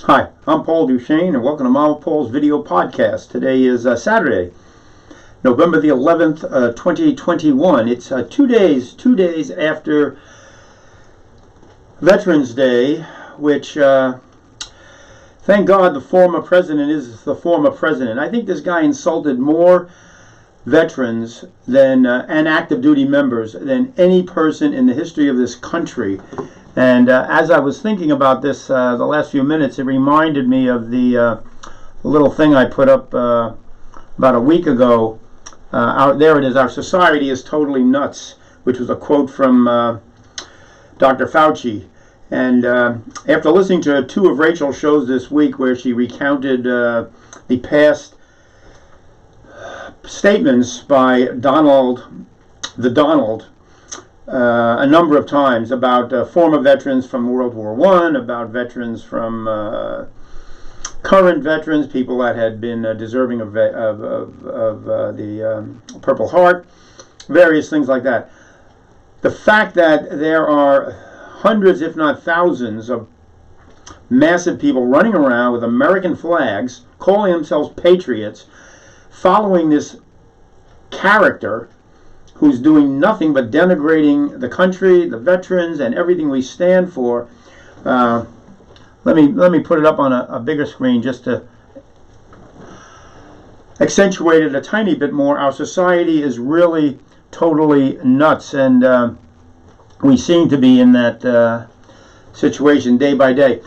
Hi, I'm Paul Duchesne, and welcome to Mama Paul's video podcast. Today is Saturday, November the 11th, 2021. It's 2 days after Veterans Day, which, thank God, the former president is the former president. I think this guy insulted more veterans than and active duty members than any person in the history of this country. And as I was thinking about this the last few minutes, it reminded me of the little thing I put up about a week ago. There it is, "Our society is totally nuts," which was a quote from Dr. Fauci. And after listening to two of Rachel's shows this week where she recounted the past statements by Donald, a number of times about former veterans from World War I, about veterans from current veterans, people that had been deserving of the Purple Heart, various things like that. The fact that there are hundreds, if not thousands, of massive people running around with American flags, calling themselves patriots, following this character who's doing nothing but denigrating the country, the veterans, and everything we stand for. Let me put it up on a bigger screen just to accentuate it a tiny bit more. Our society is really totally nuts, and we seem to be in that situation day by day.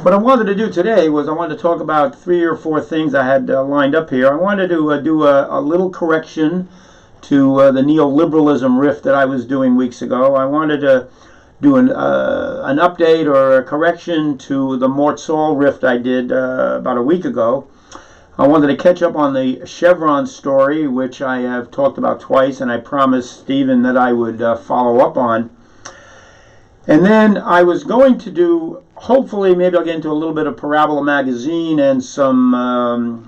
What I wanted to do today was I wanted to talk about 3 or 4 things I had lined up here. I wanted to do a little correction to the neoliberalism riff that I was doing weeks ago. I wanted to do an update or a correction to the Mort Sahl riff I did about a week ago. I wanted to catch up on the Chevron story, which I have talked about twice, and I promised Stephen that I would follow up on. And then I was going to do, hopefully, maybe I'll get into a little bit of Parabola Magazine and some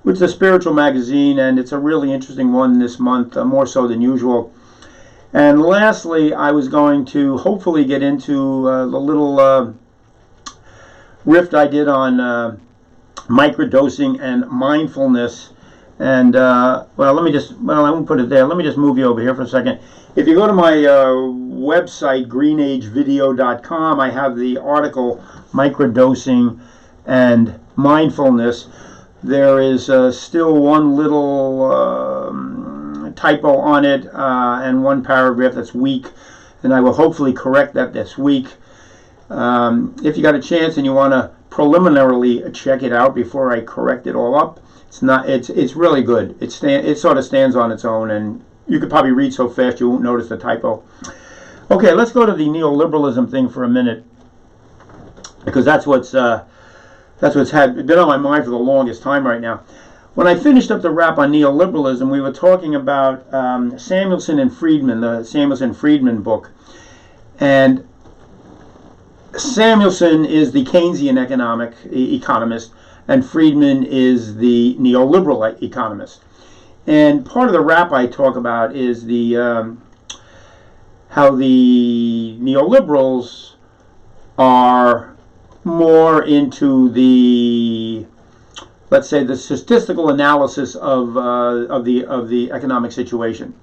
which is a spiritual magazine, and it's a really interesting one this month, more so than usual. And lastly, I was going to hopefully get into the little riff I did on microdosing and mindfulness. And I won't put it there. Let me just move you over here for a second. If you go to my website, greenagevideo.com, I have the article Microdosing and Mindfulness. There is still one little typo on it and one paragraph that's weak, and I will hopefully correct that this week. If you got a chance and you want to preliminarily check it out before I correct it all up, it's really good. It sort of stands on its own, and you could probably read so fast you won't notice the typo. Okay, let's go to the neoliberalism thing for a minute, because that's what's been on my mind for the longest time right now. When I finished up the wrap on neoliberalism, we were talking about Samuelson and Friedman, the Samuelson-Friedman book. And Samuelson is the Keynesian economist, and Friedman is the neoliberal economist. And part of the wrap I talk about is how the neoliberals are more into the, let's say, the statistical analysis of the economic situation.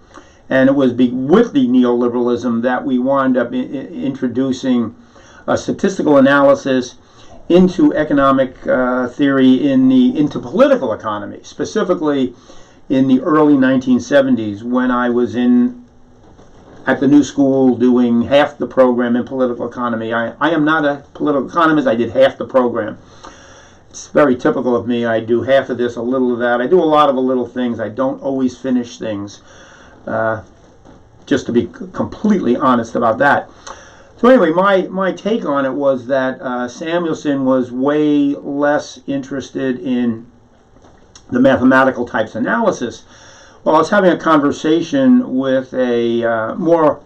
And it was with the neoliberalism that we wound up introducing a statistical analysis into economic theory into political economy, specifically in the early 1970s when I was at the New School doing half the program in political economy. I am not a political economist. I did half the program. It's very typical of me. I do half of this, a little of that. I do a lot of little things. I don't always finish things, just to be completely honest about that. So anyway, my take on it was that Samuelson was way less interested in the mathematical types analysis. Well, I was having a conversation with a more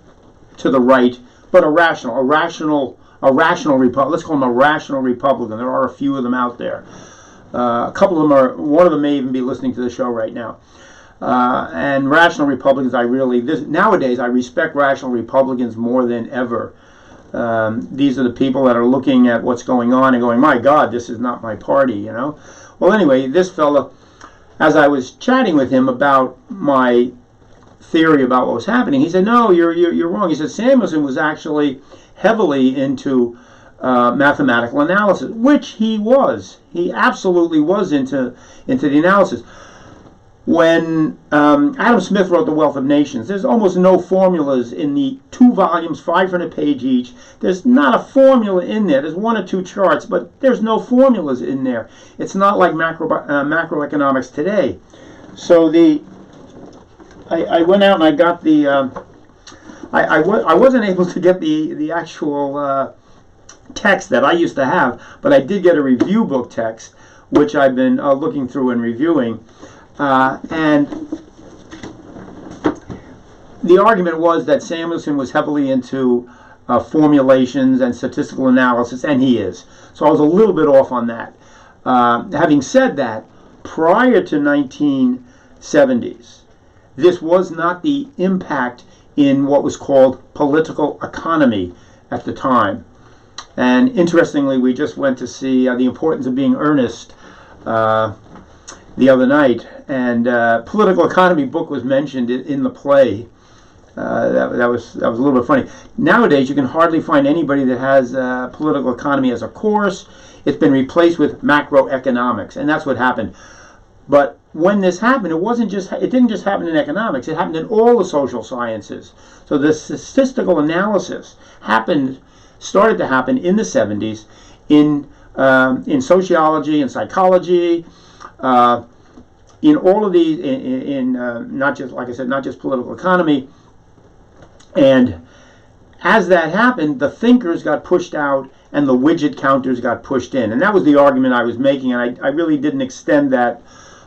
to the right, but a rational Republican. Let's call him a rational Republican. There are a few of them out there. A couple of them are. One of them may even be listening to the show right now. And rational Republicans, nowadays I respect rational Republicans more than ever. These are the people that are looking at what's going on and going, my God, this is not my party, you know. Well, anyway, this fella, as I was chatting with him about my theory about what was happening, he said, no, you're wrong. He said Samuelson was actually heavily into mathematical analysis, which he was. He absolutely was into the analysis. When Adam Smith wrote The Wealth of Nations, there's almost no formulas in the 2 volumes, 500 page each. There's not a formula in there. There's 1 or 2 charts, but there's no formulas in there. It's not like macroeconomics today. So I went out and I got the I wasn't able to get the actual text that I used to have, but I did get a review book text, which I've been looking through and reviewing. And the argument was that Samuelson was heavily into formulations and statistical analysis, and he is. So I was a little bit off on that. Having said that, prior to 1970s, this was not the impact in what was called political economy at the time. And interestingly, we just went to see The Importance of Being Earnest the other night, and political economy book was mentioned in the play. That was a little bit funny. Nowadays, you can hardly find anybody that has political economy as a course. It's been replaced with macroeconomics, and that's what happened. But when this happened, it didn't just happen in economics. It happened in all the social sciences. So the statistical analysis started to happen in the 70s in sociology and psychology. In all of these, not just, like I said, not just political economy. And as that happened, the thinkers got pushed out and the widget counters got pushed in. And that was the argument I was making, and I really didn't extend that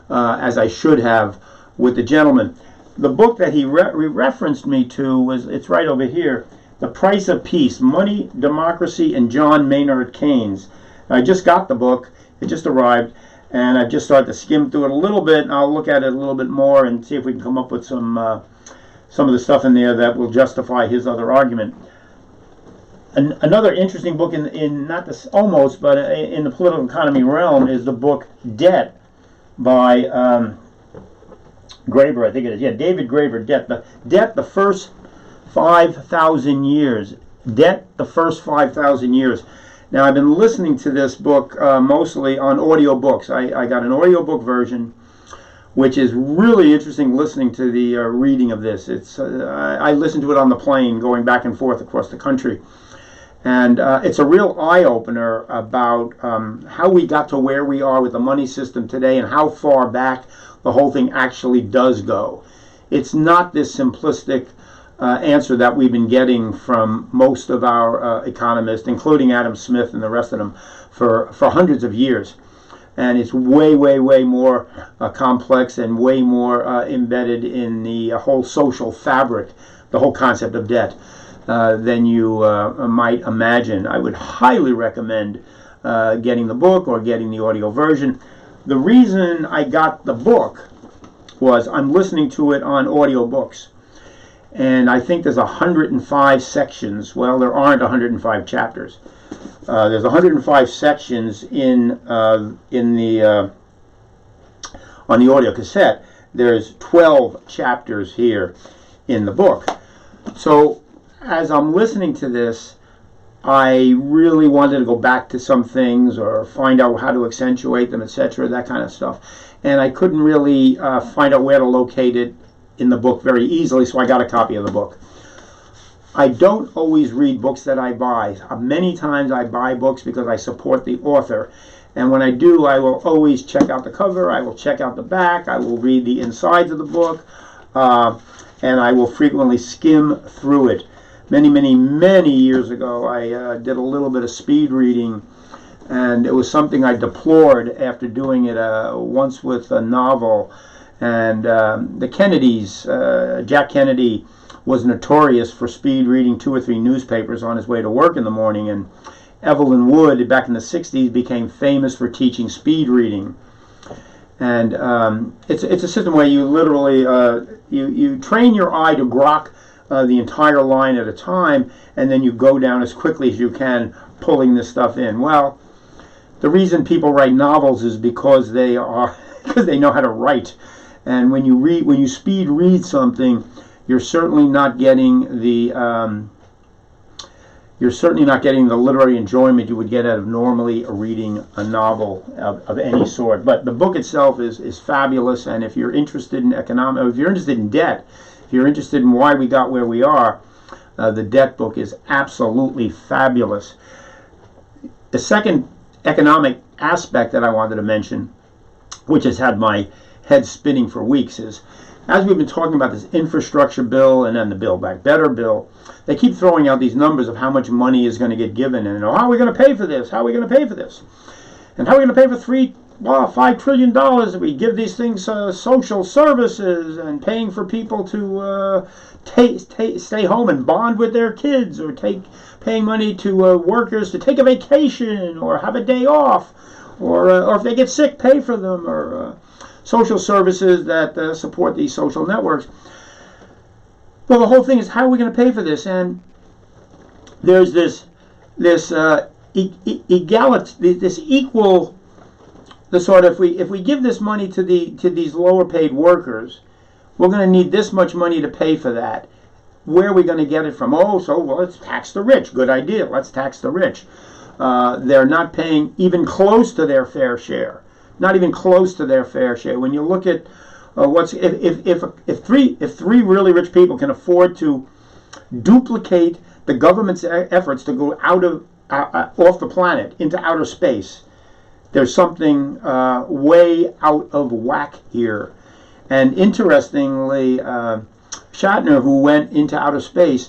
as I should have with the gentleman. The book that he referenced me to it's right over here, The Price of Peace, Money, Democracy, and John Maynard Keynes. I just got the book. It just arrived. And I've just started to skim through it a little bit, and I'll look at it a little bit more and see if we can come up with some of the stuff in there that will justify his other argument. Another interesting book in not this almost, but in the political economy realm is the book Debt by Graeber, I think it is. Yeah, David Graeber, Debt, the First 5,000 Years. Debt, the First 5,000 Years. Now, I've been listening to this book mostly on audiobooks. I got an audiobook version, which is really interesting listening to the reading of this. I listened to it on the plane going back and forth across the country. And it's a real eye-opener about how we got to where we are with the money system today and how far back the whole thing actually does go. It's not this simplistic answer that we've been getting from most of our economists, including Adam Smith and the rest of them, for hundreds of years. And it's way, way, way more complex and way more embedded in the whole social fabric, the whole concept of debt, than you might imagine. I would highly recommend getting the book or getting the audio version. The reason I got the book was I'm listening to it on audiobooks. And I think there's 105 sections. Well, there aren't 105 chapters. There's 105 sections in the on the audio cassette. There's 12 chapters here in the book. So as I'm listening to this, I really wanted to go back to some things or find out how to accentuate them, etc., that kind of stuff. And I couldn't really find out where to locate it in the book very easily, so I got a copy of the book. I don't always read books that I buy. Many times I buy books because I support the author, and when I do, I will always check out the cover, I will check out the back, I will read the insides of the book, and I will frequently skim through it. Many years ago, I did a little bit of speed reading, and it was something I deplored after doing it once with a novel. And the Kennedys, Jack Kennedy was notorious for speed reading 2 or 3 newspapers on his way to work in the morning, and Evelyn Wood, back in the 60s, became famous for teaching speed reading. And it's a system where you literally you train your eye to grok the entire line at a time, and then you go down as quickly as you can, pulling this stuff in. Well, the reason people write novels is because they know how to write. And when you speed read something, you're certainly not getting the literary enjoyment you would get out of normally reading a novel of any sort. But the book itself is fabulous, and if you're interested in economic, or if you're interested in debt, if you're interested in why we got where we are, the debt book is absolutely fabulous. The second economic aspect that I wanted to mention, which has had my head spinning for weeks, is as we've been talking about this infrastructure bill and then the Build Back Better bill, they keep throwing out these numbers of how much money is going to get given, and how are we going to pay for this? How are we going to pay for this? And how are we going to pay for $5 trillion if we give these things social services, and paying for people to stay home and bond with their kids, or paying money to workers to take a vacation or have a day off, or if they get sick, pay for them, or social services that support these social networks. Well, the whole thing is, how are we going to pay for this? And there's this equal, the sort of, if we give this money to these lower paid workers, we're going to need this much money to pay for that. Where are we going to get it from? Well, let's tax the rich. Good idea. Let's tax the rich. They're not paying even close to their fair share. Not even close to their fair share. When you look at if three really rich people can afford to duplicate the government's efforts to go off the planet into outer space, there's something way out of whack here. And interestingly, Shatner, who went into outer space,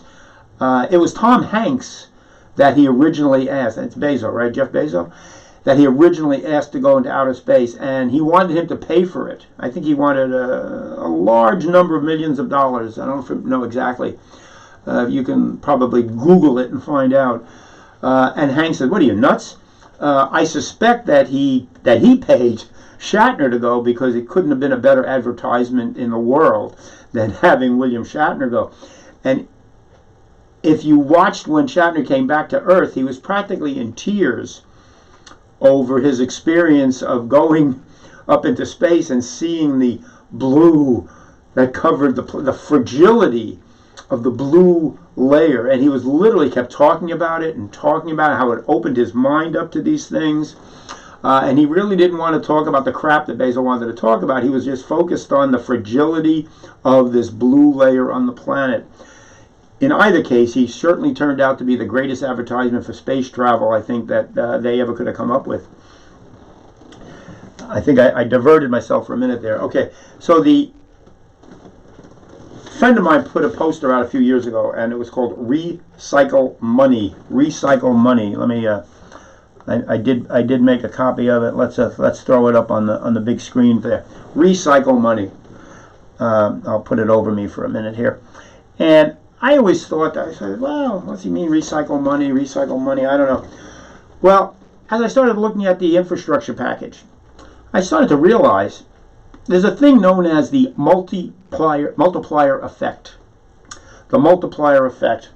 it was Tom Hanks that he originally asked. It's Bezos, right? Jeff Bezos? That he originally asked to go into outer space, and he wanted him to pay for it. I think he wanted a large number of millions of dollars. I don't know exactly. You can probably Google it and find out. And Hank said, "What are you, nuts?" I suspect that he paid Shatner to go because it couldn't have been a better advertisement in the world than having William Shatner go. And if you watched when Shatner came back to Earth, he was practically in tears over his experience of going up into space and seeing the blue that covered the fragility of the blue layer. And he was literally kept talking about it and talking about how it opened his mind up to these things. And he really didn't want to talk about the crap that Bezos wanted to talk about. He was just focused on the fragility of this blue layer on the planet. In either case, he certainly turned out to be the greatest advertisement for space travel, I think, that they ever could have come up with. I think I diverted myself for a minute there. Okay, so a friend of mine put a poster out a few years ago, and it was called Recycle Money. Recycle Money. Let me. I did make a copy of it. Let's throw it up on the big screen there. Recycle Money. I'll put it over me for a minute here, and I always thought that, I said, well, what's he mean, recycle money, recycle money? I don't know. Well, as I started looking at the infrastructure package, I started to realize there's a thing known as the multiplier effect. The multiplier effect.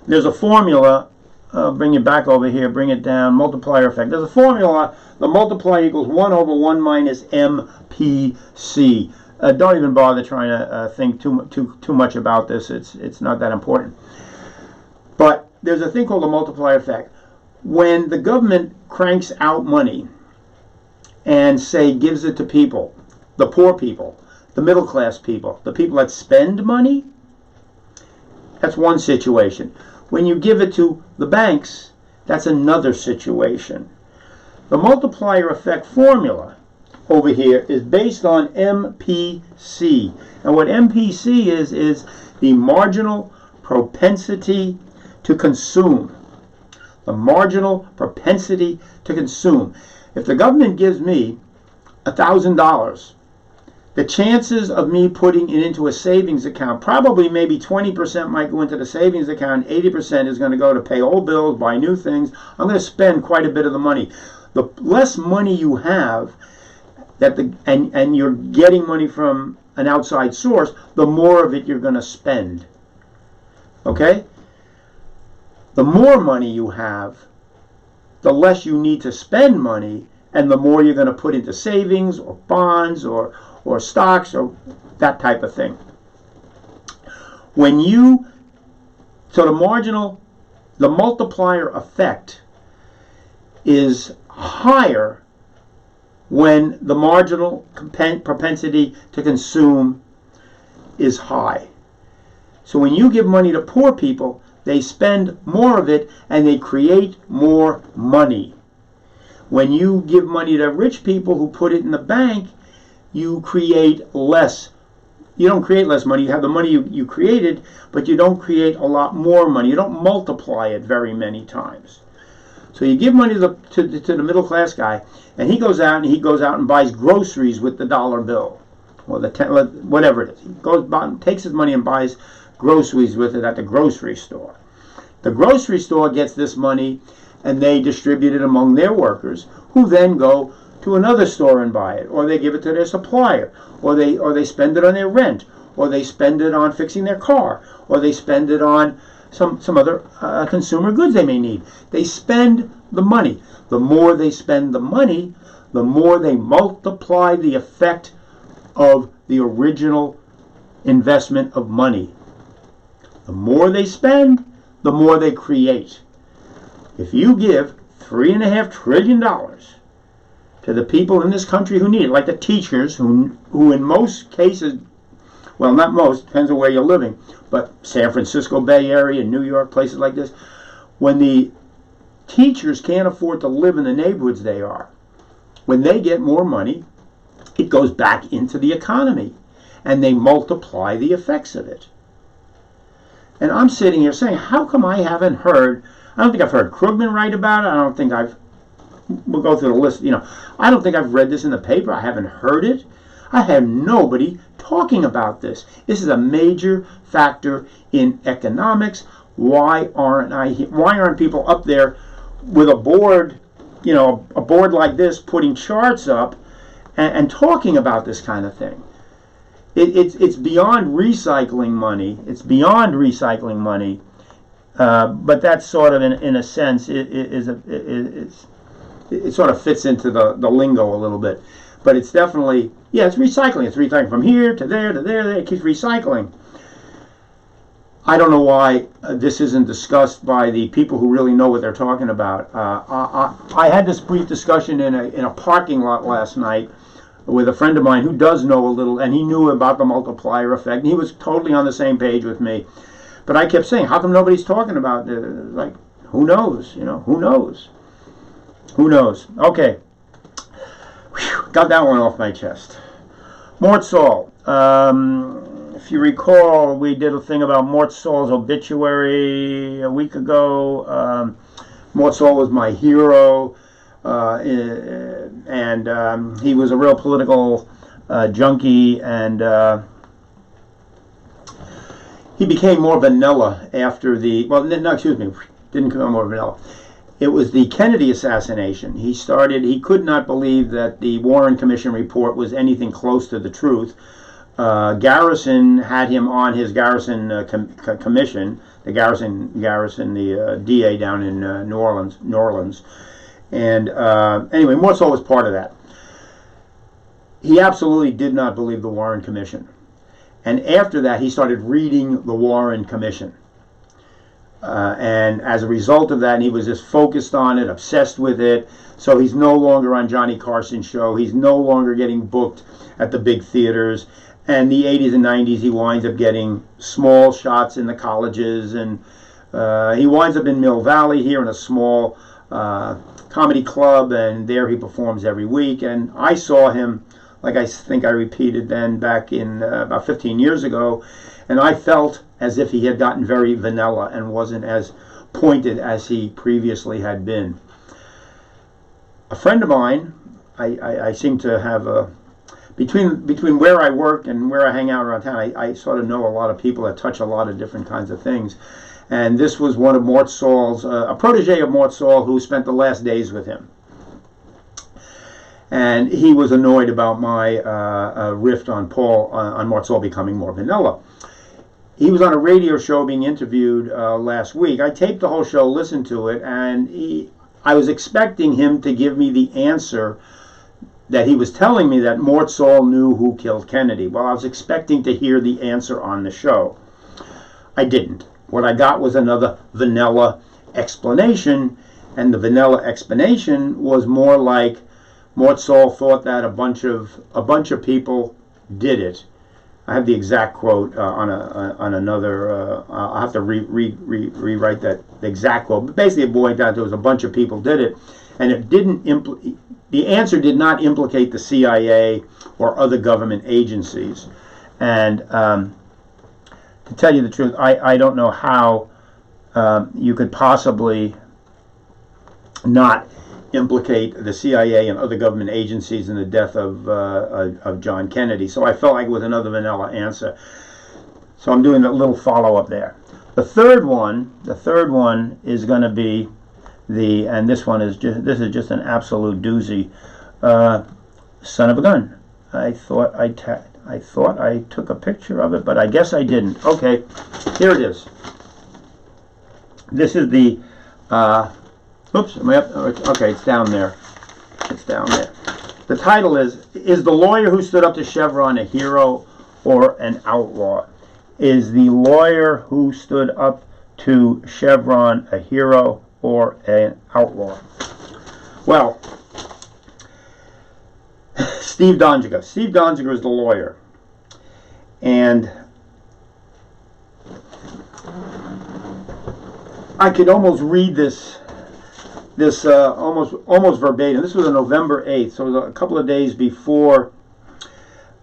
There's a formula. I'll bring it back over here, bring it down, multiplier effect. There's a formula. The multiplier equals 1 over 1 minus MPC. Don't even bother trying to think too much about this. It's not that important. But there's a thing called the multiplier effect. When the government cranks out money and, say, gives it to people, the poor people, the middle class people, the people that spend money, that's one situation. When you give it to the banks, that's another situation. The multiplier effect formula over here is based on MPC. And what MPC is the marginal propensity to consume. The marginal propensity to consume. If the government gives me $1,000, the chances of me putting it into a savings account, probably maybe 20% might go into the savings account, 80% is going to go to pay old bills, buy new things. I'm going to spend quite a bit of the money. The less money you have, and you're getting money from an outside source, the more of it you're going to spend. Okay? The more money you have, the less you need to spend money, and the more you're going to put into savings or bonds or stocks or that type of thing. So the multiplier effect is higher when the marginal propensity to consume is high. So when you give money to poor people, they spend more of it and they create more money. When you give money to rich people who put it in the bank, you create less. You don't create less money. You have the money you created, but you don't create a lot more money. You don't multiply it very many times. So you give money to the middle class guy, and he goes out and buys groceries with the dollar bill, or whatever it is. He takes his money and buys groceries with it at the grocery store. The grocery store gets this money, and they distribute it among their workers, who then go to another store and buy it, or they give it to their supplier, or they spend it on their rent, or they spend it on fixing their car, or they spend it on some other consumer goods they may need. They spend the money. The more they spend the money, the more they multiply the effect of the original investment of money. The more they spend, the more they create. If you give $3.5 trillion to the people in this country who need it, like the teachers who in most cases, well, not most, depends on where you're living, but San Francisco Bay Area, New York, places like this, when the teachers can't afford to live in the neighborhoods they are, when they get more money, it goes back into the economy, and they multiply the effects of it. And I'm sitting here saying, how come I haven't heard, I don't think I've heard Krugman write about it, we'll go through the list, I don't think I've read this in the paper, I haven't heard it, I have nobody talking about this. This is a major factor in economics. Why aren't people up there with a board, a board like this, putting charts up and talking about this kind of thing? It's beyond recycling money. It's beyond recycling money. But that's sort of, in a sense, it sort of fits into the lingo a little bit. But it's definitely, it's recycling. It's recycling from here to there to there. It keeps recycling. I don't know why this isn't discussed by the people who really know what they're talking about. I had this brief discussion in a parking lot last night with a friend of mine who does know a little, and he knew about the multiplier effect, and he was totally on the same page with me. But I kept saying, how come nobody's talking about it? Like, who knows? Who knows? Who knows? Okay. Whew, got that one off my chest. Mort Sahl. If you recall, we did a thing about Mort Sahl's obituary a week ago. Mort Sahl was my hero, and he was a real political junkie, and he became more vanilla after didn't become more vanilla. It was the Kennedy assassination. He could not believe that the Warren Commission report was anything close to the truth. Garrison had him on his Garrison commission, the DA down in New Orleans. And anyway, Mort Sahl was part of that. He absolutely did not believe the Warren Commission. And after that, he started reading the Warren Commission. And as a result of that, he was just focused on it, obsessed with it. So he's no longer on Johnny Carson's show. He's no longer getting booked at the big theaters. And the 80s and 90s, he winds up getting small shots in the colleges. And he winds up in Mill Valley here in a small comedy club. And there he performs every week. And I saw him, like I think I repeated then, back in about 15 years ago. And I felt as if he had gotten very vanilla and wasn't as pointed as he previously had been. A friend of mine, I seem to have a, between where I work and where I hang out around town, I sort of know a lot of people that touch a lot of different kinds of things. And this was one of Mort Sahl's, a protege of Mort Sahl who spent the last days with him. And he was annoyed about my riff on Mort Sahl becoming more vanilla. he was on a radio show being interviewed last week. I taped the whole show, listened to it, and I was expecting him to give me the answer that he was telling me that Mort Sahl knew who killed Kennedy. Well, I was expecting to hear the answer on the show. I didn't. What I got was another vanilla explanation, and the vanilla explanation was more like Mort Sahl thought that a bunch of people did it. I have the exact quote on another. I'll have to rewrite that exact quote. But basically, it boiled down to was a bunch of people did it, and it didn't. The answer did not implicate the CIA or other government agencies. And to tell you the truth, I don't know how you could possibly not implicate the CIA and other government agencies in the death of John Kennedy. So I felt like it was another vanilla answer. So I'm doing a little follow-up there. The third one is going to be and this is just an absolute doozy. Son of a gun. I thought I took a picture of it, but I guess I didn't. Okay, here it is. This is the. Oops, am I up? Okay, it's down there. It's down there. The title is the lawyer who stood up to Chevron a hero or an outlaw? Is the lawyer who stood up to Chevron a hero or an outlaw? Well, Steve Donziger. Steve Donziger is the lawyer. And I could almost read this almost verbatim. This was on November 8th, so it was a couple of days before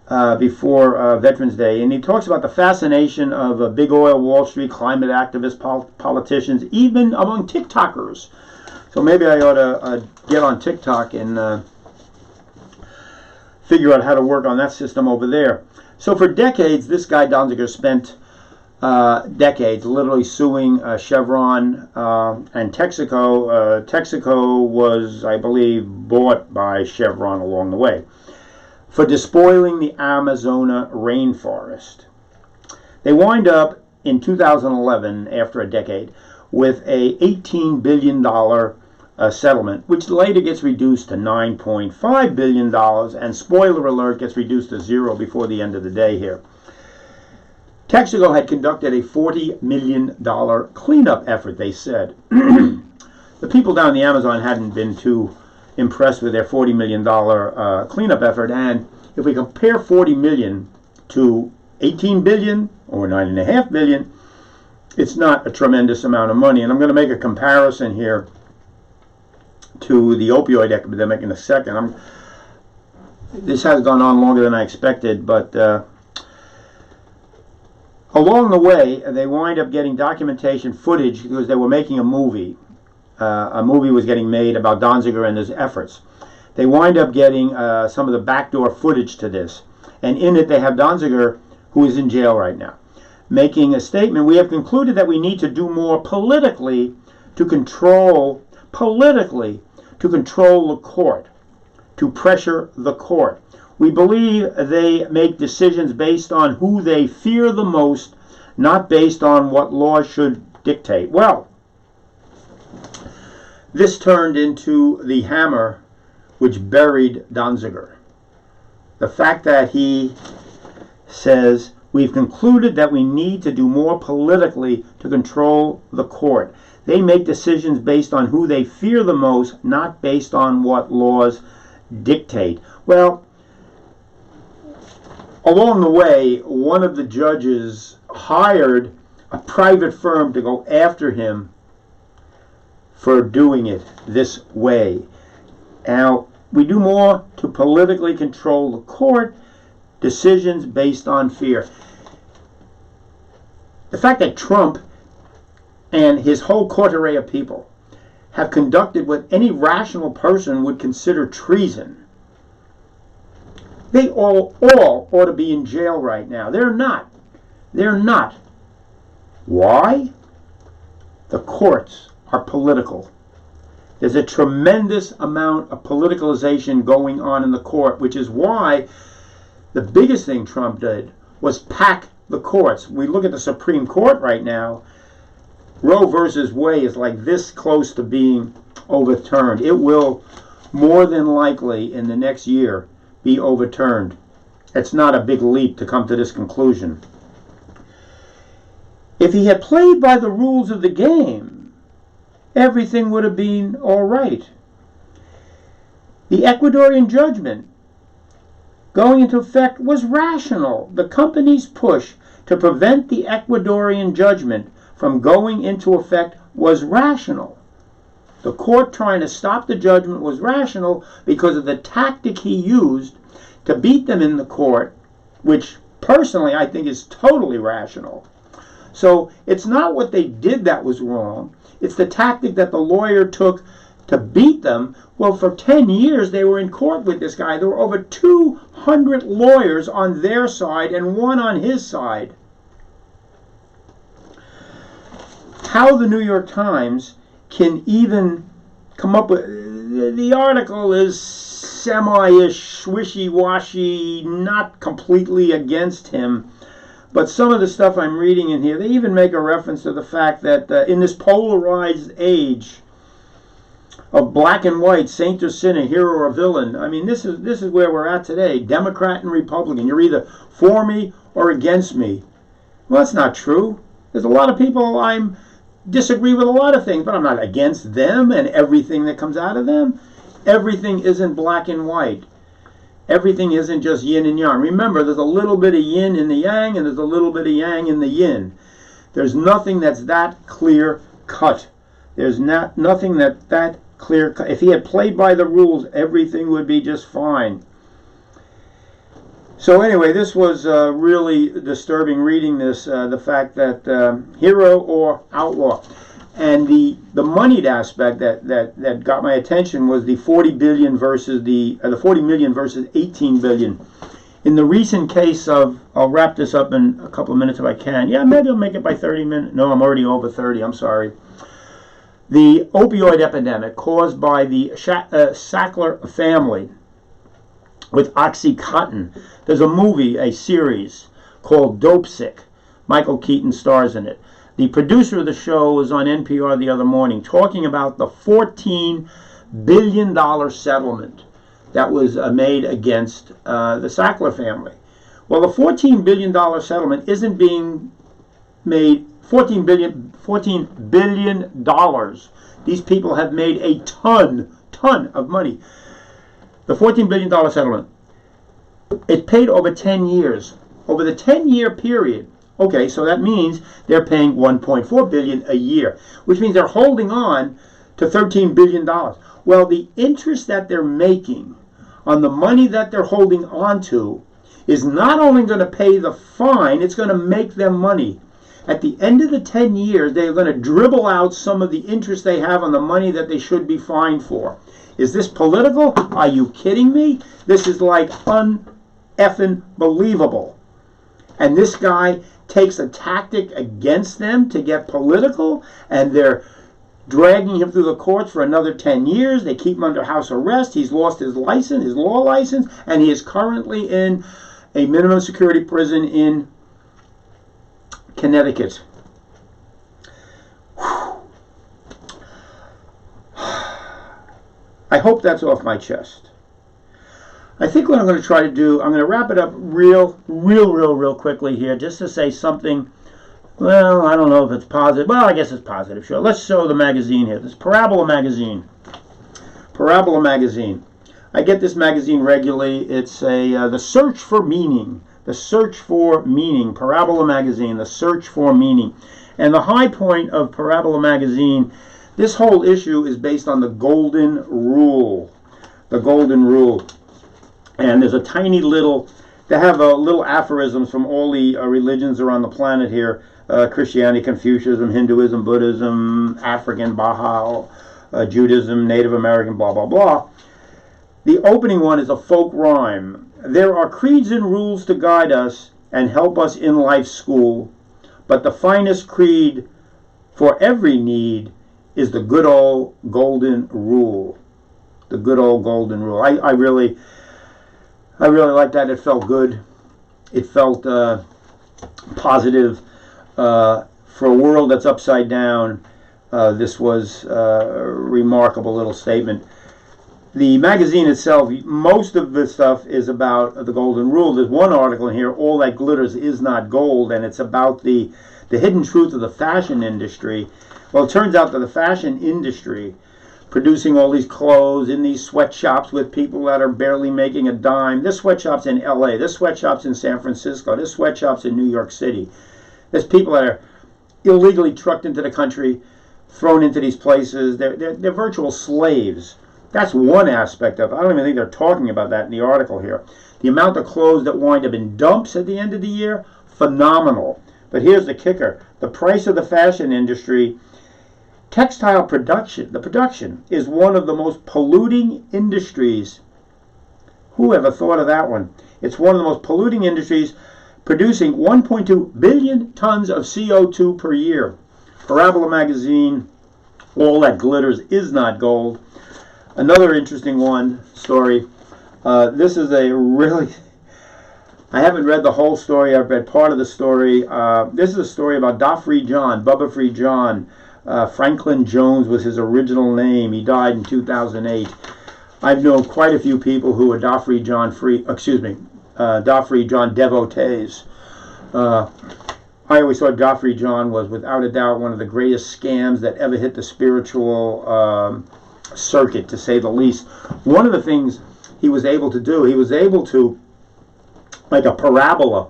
Veterans Day, and he talks about the fascination of big oil, Wall Street, climate activists, politicians, even among TikTokers. So maybe I ought to get on TikTok and figure out how to work on that system over there. So for decades, this guy Donziger spent decades literally suing Chevron and Texaco. Texaco was, I believe, bought by Chevron along the way, for despoiling the Amazona rainforest. They wind up in 2011, after a decade, with a $18 billion settlement, which later gets reduced to $9.5 billion, and spoiler alert, gets reduced to zero before the end of the day here. Texaco had conducted a $40 million cleanup effort, they said. The people down in the Amazon hadn't been too impressed with their $40 million cleanup effort, and if we compare $40 million to $18 billion or $9.5 billion, it's not a tremendous amount of money. And I'm going to make a comparison here to the opioid epidemic in a second. This has gone on longer than I expected, but along the way, they wind up getting documentation footage because they were making a movie. A movie was getting made about Donziger and his efforts. They wind up getting some of the backdoor footage to this. And in it, they have Donziger, who is in jail right now, making a statement. We have concluded that we need to do more politically to control the court, to pressure the court. We believe they make decisions based on who they fear the most, not based on what law should dictate. Well, this turned into the hammer which buried Donziger. The fact that he says, we've concluded that we need to do more politically to control the court. They make decisions based on who they fear the most, not based on what laws dictate. Well, along the way, one of the judges hired a private firm to go after him for doing it this way. Now, we do more to politically control the court, decisions based on fear. The fact that Trump and his whole coterie of people have conducted what any rational person would consider treason. They all ought to be in jail right now. They're not. They're not. Why? The courts are political. There's a tremendous amount of politicalization going on in the court, which is why the biggest thing Trump did was pack the courts. We look at the Supreme Court right now. Roe versus Wade is like this close to being overturned. It will more than likely in the next year be overturned. It's not a big leap to come to this conclusion. If he had played by the rules of the game, everything would have been all right. The Ecuadorian judgment going into effect was rational. The company's push to prevent the Ecuadorian judgment from going into effect was rational. The court trying to stop the judgment was rational because of the tactic he used to beat them in the court, which personally I think is totally rational. So it's not what they did that was wrong. It's the tactic that the lawyer took to beat them. Well, for 10 years they were in court with this guy. There were over 200 lawyers on their side and one on his side. How the New York Times can even come up with... The article is semi-ish, wishy-washy, not completely against him. But some of the stuff I'm reading in here, they even make a reference to the fact that in this polarized age of black and white, saint or sinner, hero or villain, I mean, this is where we're at today. Democrat and Republican. You're either for me or against me. Well, that's not true. There's a lot of people I disagree with a lot of things, but I'm not against them and everything that comes out of them. Everything isn't black and white. Everything isn't just yin and yang. Remember, there's a little bit of yin in the yang, and there's a little bit of yang in the yin. There's nothing that's that clear cut. There's nothing that clear cut. If he had played by the rules, everything would be just fine. So anyway, this was really disturbing reading this, the fact that hero or outlaw. And the moneyed aspect that got my attention was the 40 billion versus the 40 million versus 18 billion. In the recent case of, I'll wrap this up in a couple of minutes if I can. Yeah, maybe I'll make it by 30 minutes. No, I'm already over 30. I'm sorry. The opioid epidemic caused by the Sackler family with OxyContin. There's a movie, a series called Dope Sick. Michael Keaton stars in it. The producer of the show was on NPR the other morning talking about the $14 billion settlement that was made against the Sackler family. Well, the $14 billion settlement isn't being made. $14 billion. These people have made a ton of money. The $14 billion settlement, it paid over 10 years. Over the 10-year period, okay, so that means they're paying $1.4 billion a year, which means they're holding on to $13 billion. Well, the interest that they're making on the money that they're holding on to is not only going to pay the fine, it's going to make them money. At the end of the 10 years, they're going to dribble out some of the interest they have on the money that they should be fined for. Is this political? Are you kidding me? This is like un-effing believable. And this guy takes a tactic against them to get political, and they're dragging him through the courts for another 10 years. They keep him under house arrest. He's lost his license, his law license, and he is currently in a minimum security prison in Connecticut. I hope that's off my chest. I think what I'm going to try to do, I'm going to wrap it up real quickly here, just to say something. Well, I don't know if it's positive. Well, I guess it's positive. Sure. Let's show the magazine here. This Parabola Magazine. Parabola Magazine. I get this magazine regularly. It's the search for meaning. The search for meaning. Parabola Magazine. The search for meaning. And the high point of Parabola Magazine, this whole issue is based on the Golden Rule. The Golden Rule. And there's a tiny little, they have little aphorisms from all the religions around the planet here. Christianity, Confucianism, Hinduism, Buddhism, African, Baha'i, Judaism, Native American, blah, blah, blah. The opening one is a folk rhyme. There are creeds and rules to guide us and help us in life's school, but the finest creed for every need is the good old golden rule. The good old golden rule. I really like that. It felt good. It felt positive. For a world that's upside down, this was a remarkable little statement. The magazine itself, most of the stuff is about the golden rule. There's one article in here, All That Glitters Is Not Gold, and it's about the hidden truth of the fashion industry. Well, it turns out that the fashion industry, producing all these clothes in these sweatshops with people that are barely making a dime. This sweatshop's in LA, this sweatshop's in San Francisco, this sweatshop's in New York City. There's people that are illegally trucked into the country, thrown into these places. They're virtual slaves. That's one aspect of it. I don't even think they're talking about that in the article here. The amount of clothes that wind up in dumps at the end of the year, phenomenal. But here's the kicker. The price of the fashion industry, textile production, the production is one of the most polluting industries. Who ever thought of that one? It's one of the most polluting industries, producing 1.2 billion tons of CO2 per year. Parabola Magazine, All That Glitters Is Not Gold. Another interesting story. This is a really, I haven't read the whole story, I've read part of the story. This is a story about Bubba Free John. Franklin Jones was his original name. He died in 2008. I've known quite a few people who are Doffrey John devotees. I always thought Doffrey John was without a doubt one of the greatest scams that ever hit the spiritual circuit, to say the least. One of the things he was able to do, like a parabola,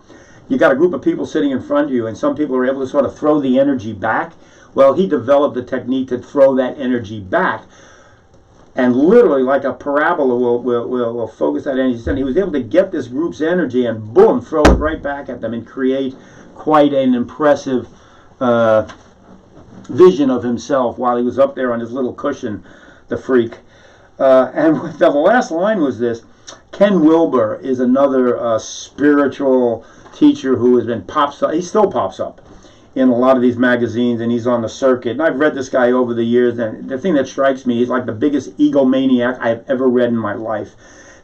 you got a group of people sitting in front of you, and some people are able to sort of throw the energy back. Well, he developed the technique to throw that energy back, and literally, like a parabola, will focus that energy. And he was able to get this group's energy and boom, throw it right back at them and create quite an impressive vision of himself while he was up there on his little cushion, the freak. And the last line was this. Ken Wilber is another spiritual teacher who has been he still pops up in a lot of these magazines, and he's on the circuit. And I've read this guy over the years, and the thing that strikes me, he's like the biggest egomaniac I've ever read in my life.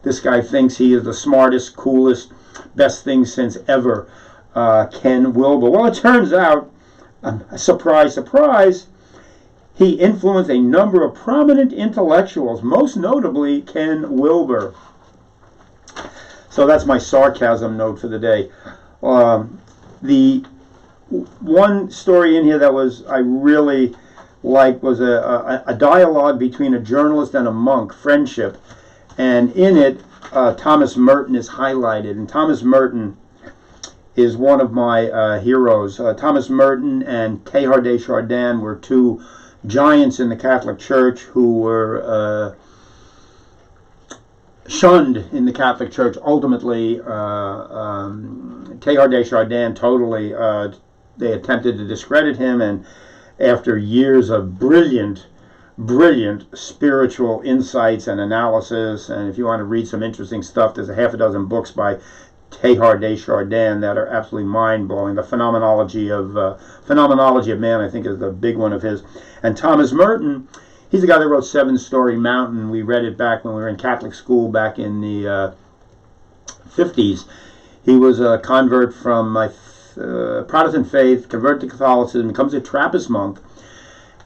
This guy thinks he is the smartest, coolest, best thing since ever. Ken Wilber. Well, it turns out, surprise, surprise, he influenced a number of prominent intellectuals, most notably Ken Wilber. So that's my sarcasm note for the day. The one story in here that I really liked was a dialogue between a journalist and a monk, friendship. And in it, Thomas Merton is highlighted. And Thomas Merton is one of my heroes. Thomas Merton and Teilhard de Chardin were two giants in the Catholic Church who were shunned in the Catholic Church. Ultimately, Teilhard de Chardin totally, they attempted to discredit him, and after years of brilliant spiritual insights and analysis, and if you want to read some interesting stuff, there's a half a dozen books by Teilhard de Chardin that are absolutely mind-blowing. The phenomenology of man, I think, is the big one of his. And Thomas Merton, he's the guy that wrote Seven Storey Mountain. We read it back when we were in Catholic school back in the 50s. He was a convert from Protestant faith, converted to Catholicism, becomes a Trappist monk.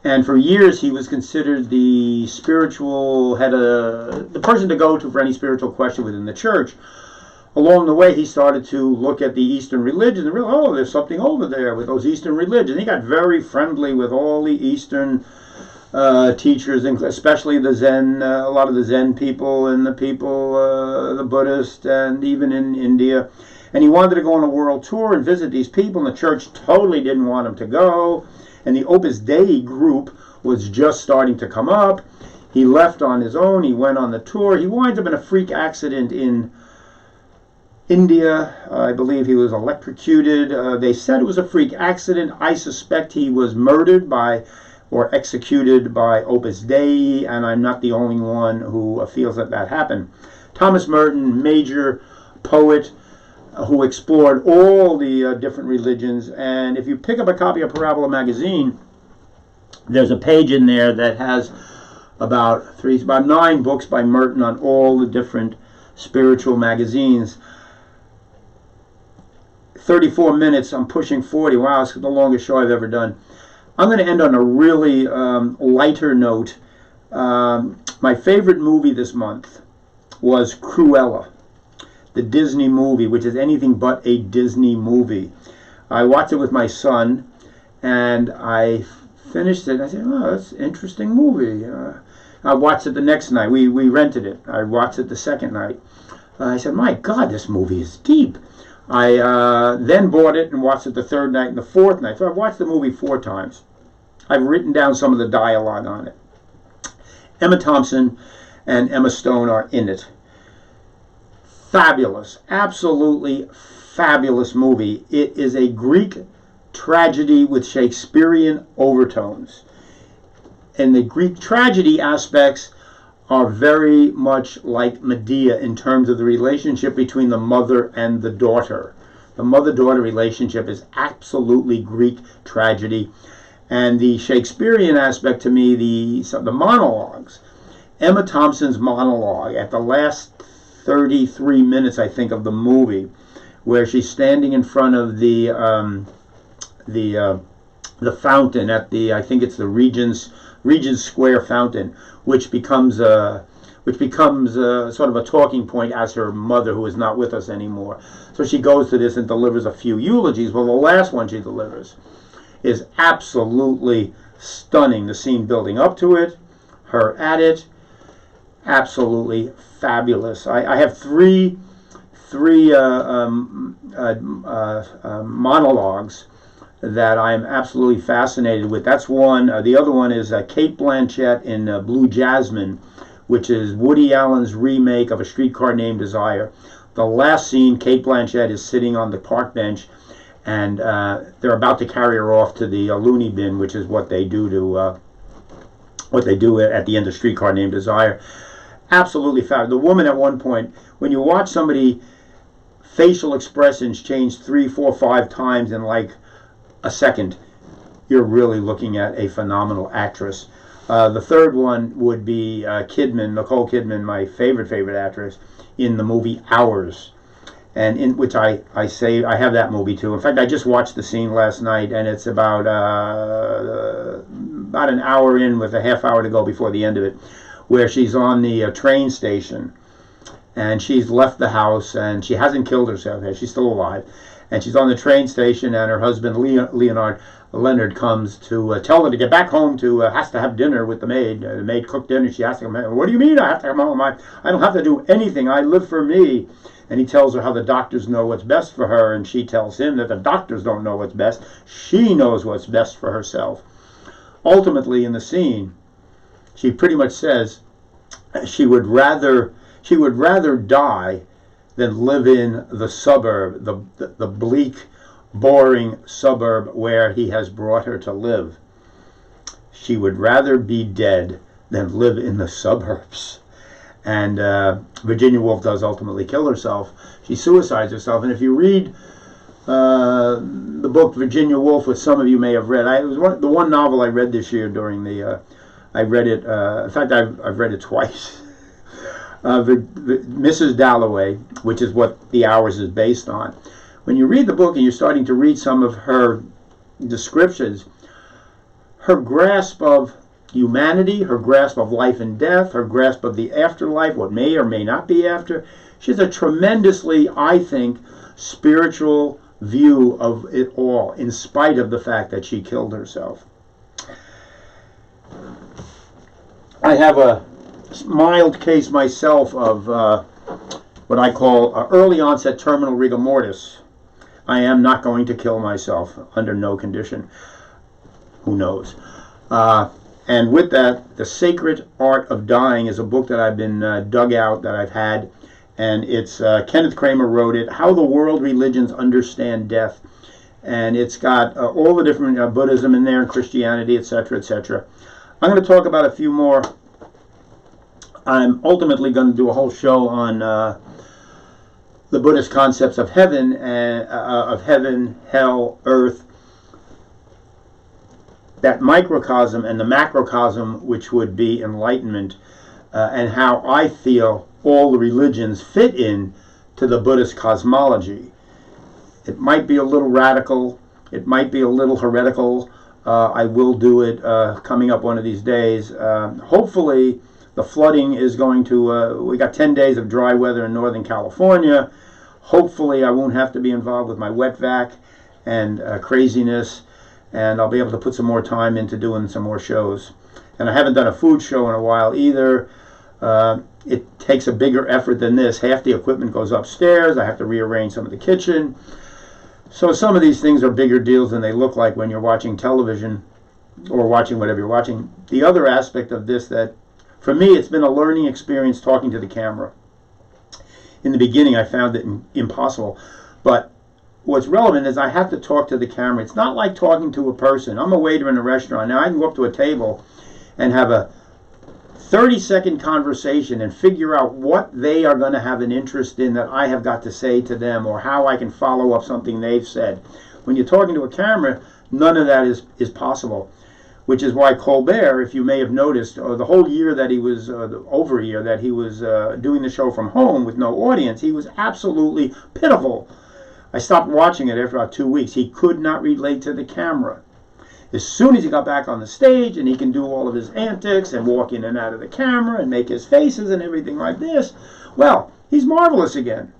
And for years he was considered the the person to go to for any spiritual question within the church. Along the way, he started to look at the Eastern religions and realized, oh, there's something over there with those Eastern religions. He got very friendly with all the Eastern teachers, especially the Zen, a lot of the Zen people and the people, the Buddhists, and even in India. And he wanted to go on a world tour and visit these people, and the church totally didn't want him to go. And the Opus Dei group was just starting to come up. He left on his own. He went on the tour. He winds up in a freak accident in India. I believe he was electrocuted. They said it was a freak accident. I suspect he was murdered or executed by Opus Dei, and I'm not the only one who feels that happened. Thomas Merton, major poet who explored all the different religions, and if you pick up a copy of Parabola Magazine, there's a page in there that has about 9 books by Merton on all the different spiritual magazines. 34 minutes. I'm pushing 40. Wow, it's the longest show I've ever done. I'm going to end on a really lighter note. My favorite movie this month was Cruella, the Disney movie, which is anything but a Disney movie. I watched it with my son, and I finished it, and I said, oh, that's an interesting movie. I watched it the next night. We rented it. I watched it the second night. I said, my God, this movie is deep. I then bought it and watched it the third night and the fourth night. So I've watched the movie 4 times. I've written down some of the dialogue on it. Emma Thompson and Emma Stone are in it. Fabulous, absolutely fabulous movie. It is a Greek tragedy with Shakespearean overtones. And the Greek tragedy aspects are very much like Medea in terms of the relationship between the mother and the daughter. The mother-daughter relationship is absolutely Greek tragedy. And the Shakespearean aspect to me, the monologues. Emma Thompson's monologue at the last 33 minutes, I think, of the movie, where she's standing in front of the fountain at the, I think it's the Regent's Square fountain, which becomes sort of a talking point as her mother, who is not with us anymore. So she goes to this and delivers a few eulogies. Well, the last one she delivers is absolutely stunning. The scene building up to it, her at it, absolutely fabulous. I have three monologues that I'm absolutely fascinated with. That's one. The other one is Cate Blanchett in Blue Jasmine, which is Woody Allen's remake of A Streetcar Named Desire. The last scene, Cate Blanchett is sitting on the park bench, and they're about to carry her off to the loony bin, which is what they do at the end of Streetcar Named Desire. Absolutely fabulous. The woman at one point, when you watch somebody, facial expressions change 3, 4, 5 times in like a second, you're really looking at a phenomenal actress. The third one would be Nicole Kidman, my favorite actress, in the movie Hours, and in which I have that movie too. In fact, I just watched the scene last night, and it's about an hour in with a half hour to go before the end of it, where she's on the train station, and she's left the house, and she hasn't killed herself yet. She's still alive, and she's on the train station, and her husband Leonard comes to tell her to get back home, has to have dinner with the maid. The maid cooked dinner. She has to come home. What do you mean I have to come home? I don't have to do anything. I live for me. And he tells her how the doctors know what's best for her, and she tells him that the doctors don't know what's best. She knows what's best for herself. Ultimately, in the scene, she pretty much says she would rather die than live in the suburb, the bleak, boring suburb where he has brought her to live. She would rather be dead than live in the suburbs. And Virginia Woolf does ultimately kill herself. She suicides herself. And if you read the book Virginia Woolf, which some of you may have read, it was the one novel I read this year during the. I read it. In fact, I've read it twice. Mrs. Dalloway, which is what The Hours is based on. When you read the book and you're starting to read some of her descriptions, her grasp of humanity, her grasp of life and death, her grasp of the afterlife, what may or may not be after, she has a tremendously, I think, spiritual view of it all, in spite of the fact that she killed herself. I have a mild case myself of what I call early onset terminal rigor mortis. I am not going to kill myself under no condition. Who knows? And with that, The Sacred Art of Dying is a book that I've been dug out, that I've had, and it's Kenneth Kramer wrote it, How the World Religions Understand Death, and it's got all the different Buddhism in there, and Christianity, etc., etc. I'm going to talk about a few more. I'm ultimately going to do a whole show on the Buddhist concepts of heaven, hell, earth, that microcosm and the macrocosm, which would be enlightenment, and how I feel all the religions fit in to the Buddhist cosmology. It might be a little radical. It might be a little heretical. I will do it coming up one of these days. Hopefully, the flooding is going to, we got 10 days of dry weather in Northern California. Hopefully, I won't have to be involved with my wet vac and craziness, and I'll be able to put some more time into doing some more shows. And I haven't done a food show in a while either. It takes a bigger effort than this. Half the equipment goes upstairs. I have to rearrange some of the kitchen. So some of these things are bigger deals than they look like when you're watching television or watching whatever you're watching. The other aspect of this that, for me, it's been a learning experience talking to the camera. In the beginning, I found it impossible. But what's relevant is I have to talk to the camera. It's not like talking to a person. I'm a waiter in a restaurant. Now, I can go up to a table and have a 30-second conversation and figure out what they are going to have an interest in that I have got to say to them, or how I can follow up something they've said. When you're talking to a camera, none of that is possible, which is why Colbert, if you may have noticed, the whole year that he was, over a year that he was doing the show from home with no audience, he was absolutely pitiful. I stopped watching it after about 2 weeks. He could not relate to the camera. As soon as he got back on the stage and he can do all of his antics and walk in and out of the camera and make his faces and everything like this, well, he's marvelous again.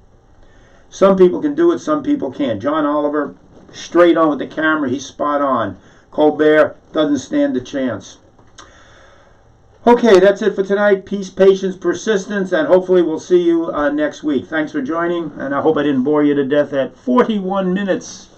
Some people can do it, some people can't. John Oliver, straight on with the camera, he's spot on. Colbert doesn't stand a chance. Okay, that's it for tonight. Peace, patience, persistence, and hopefully we'll see you next week. Thanks for joining, and I hope I didn't bore you to death at 41 minutes.